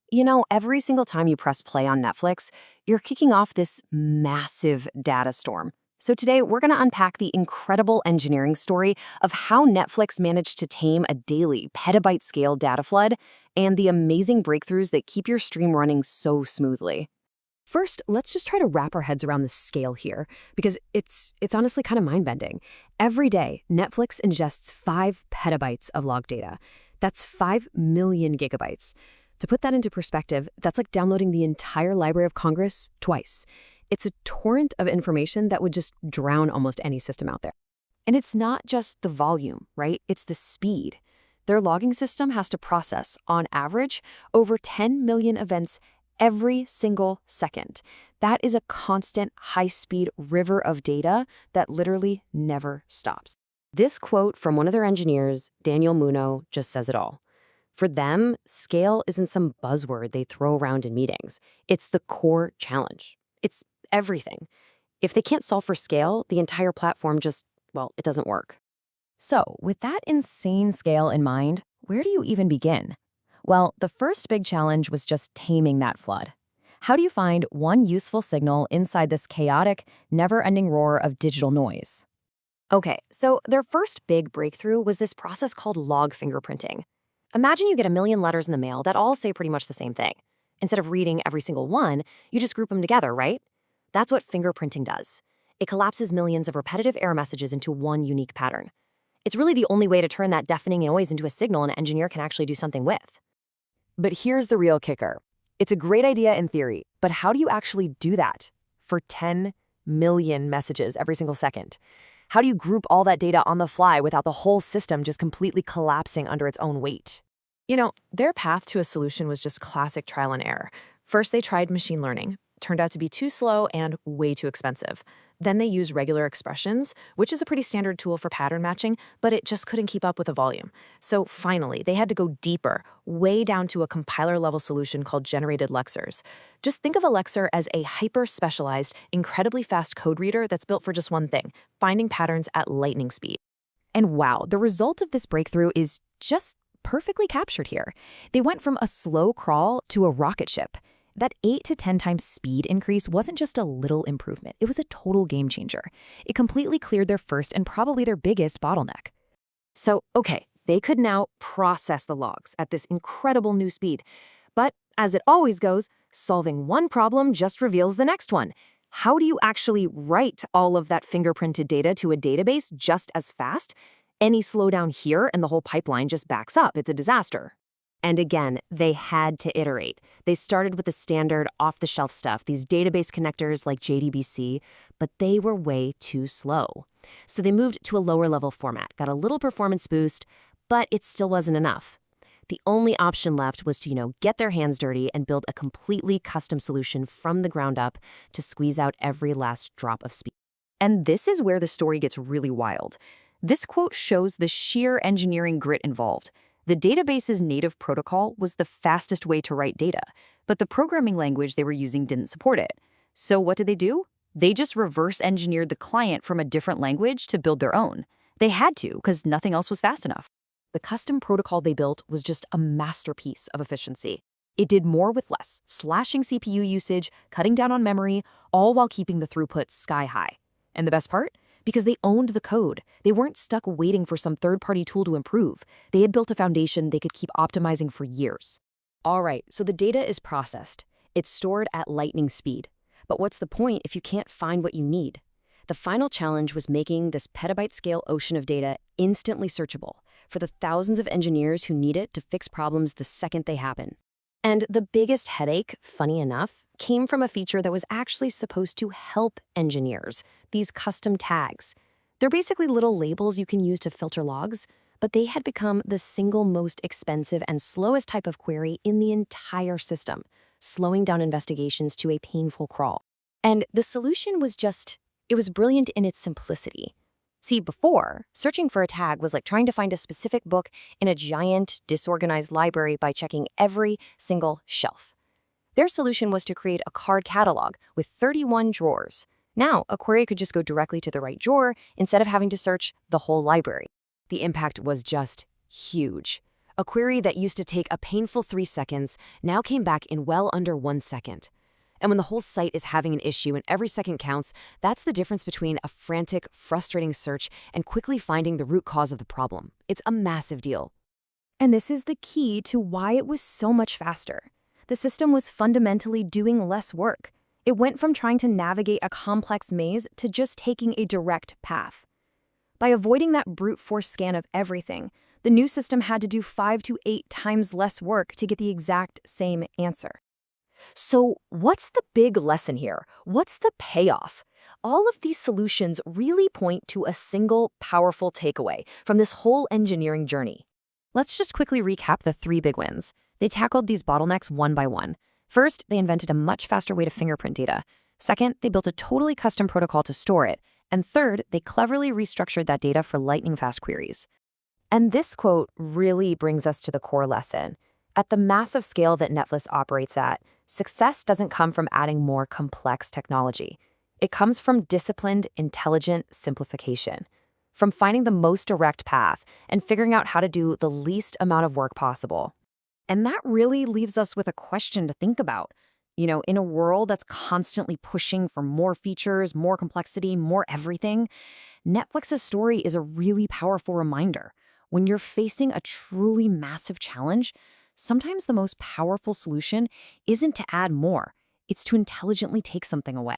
You know, every single time you press play on Netflix, you're kicking off this massive data storm. So today, we're going to unpack the incredible engineering story of how Netflix managed to tame a daily petabyte-scale data flood and the amazing breakthroughs that keep your stream running so smoothly. First, let's just try to wrap our heads around the scale here, because it's honestly kind of mind-bending. Every day, Netflix ingests 5 petabytes of log data. That's 5 million gigabytes. To put that into perspective, that's like downloading the entire Library of Congress twice. It's a torrent of information that would just drown almost any system out there. And it's not just the volume, right? It's the speed. Their logging system has to process, on average, over 10 million events every single second. That is a constant, high-speed river of data that literally never stops. This quote from one of their engineers, Daniel Muno, just says it all. For them, scale isn't some buzzword they throw around in meetings. It's the core challenge. It's everything. If they can't solve for scale, the entire platform just, well, it doesn't work. So, with that insane scale in mind, where do you even begin? Well, the first big challenge was just taming that flood. How do you find one useful signal inside this chaotic, never-ending roar of digital noise? Okay, so their first big breakthrough was this process called log fingerprinting. Imagine you get a million letters in the mail that all say pretty much the same thing. Instead of reading every single one, you just group them together, right? That's what fingerprinting does. It collapses millions of repetitive error messages into one unique pattern. It's really the only way to turn that deafening noise into a signal an engineer can actually do something with. But here's the real kicker. It's a great idea in theory, but how do you actually do that for 10 million messages every single second? How do you group all that data on the fly without the whole system just completely collapsing under its own weight? You know, their path to a solution was just classic trial and error. First, they tried machine learning. Turned out to be too slow and way too expensive. Then they used regular expressions, which is a pretty standard tool for pattern matching, but it just couldn't keep up with the volume. So finally, they had to go deeper, way down to a compiler-level solution called generated lexers. Just think of a lexer as a hyper-specialized, incredibly fast code reader that's built for just one thing, finding patterns at lightning speed. And wow, the result of this breakthrough is just perfectly captured here. They went from a slow crawl to a rocket ship. That 8 to 10 times speed increase wasn't just a little improvement. It was a total game changer. It completely cleared their first and probably their biggest bottleneck. So, okay, they could now process the logs at this incredible new speed. But as it always goes, solving one problem just reveals the next one. How do you actually write all of that fingerprinted data to a database just as fast? Any slowdown here and the whole pipeline just backs up. It's a disaster. And again, they had to iterate. They started with the standard off-the-shelf stuff, these database connectors like JDBC, but they were way too slow. So they moved to a lower-level format, got a little performance boost, but it still wasn't enough. The only option left was to, get their hands dirty and build a completely custom solution from the ground up to squeeze out every last drop of speed. And this is where the story gets really wild. This quote shows the sheer engineering grit involved. The database's native protocol was the fastest way to write data, but the programming language they were using didn't support it. So what did they do? They just reverse engineered the client from a different language to build their own. They had to, because nothing else was fast enough. The custom protocol they built was just a masterpiece of efficiency. It did more with less, slashing CPU usage, cutting down on memory, all while keeping the throughput sky high. And the best part? Because they owned the code. They weren't stuck waiting for some third-party tool to improve. They had built a foundation they could keep optimizing for years. All right, so the data is processed. It's stored at lightning speed. But what's the point if you can't find what you need? The final challenge was making this petabyte-scale ocean of data instantly searchable for the thousands of engineers who need it to fix problems the second they happen. And the biggest headache, funny enough, came from a feature that was actually supposed to help engineers, these custom tags. They're basically little labels you can use to filter logs, but they had become the single most expensive and slowest type of query in the entire system, slowing down investigations to a painful crawl. And the solution was it was brilliant in its simplicity. See, before, searching for a tag was like trying to find a specific book in a giant, disorganized library by checking every single shelf. Their solution was to create a card catalog with 31 drawers. Now, a query could just go directly to the right drawer instead of having to search the whole library. The impact was just huge. A query that used to take a painful 3 seconds now came back in well under 1 second. And when the whole site is having an issue and every second counts, that's the difference between a frantic, frustrating search and quickly finding the root cause of the problem. It's a massive deal. And this is the key to why it was so much faster. The system was fundamentally doing less work. It went from trying to navigate a complex maze to just taking a direct path. By avoiding that brute force scan of everything, the new system had to do 5 to 8 times less work to get the exact same answer. So, what's the big lesson here? What's the payoff? All of these solutions really point to a single, powerful takeaway from this whole engineering journey. Let's just quickly recap the 3 big wins. They tackled these bottlenecks one by one. First, they invented a much faster way to fingerprint data. Second, they built a totally custom protocol to store it. And third, they cleverly restructured that data for lightning-fast queries. And this quote really brings us to the core lesson. At the massive scale that Netflix operates at, success doesn't come from adding more complex technology. It comes from disciplined, intelligent simplification, from finding the most direct path and figuring out how to do the least amount of work possible. And that really leaves us with a question to think about. In a world that's constantly pushing for more features, more complexity, more everything, Netflix's story is a really powerful reminder. When you're facing a truly massive challenge, sometimes the most powerful solution isn't to add more, it's to intelligently take something away.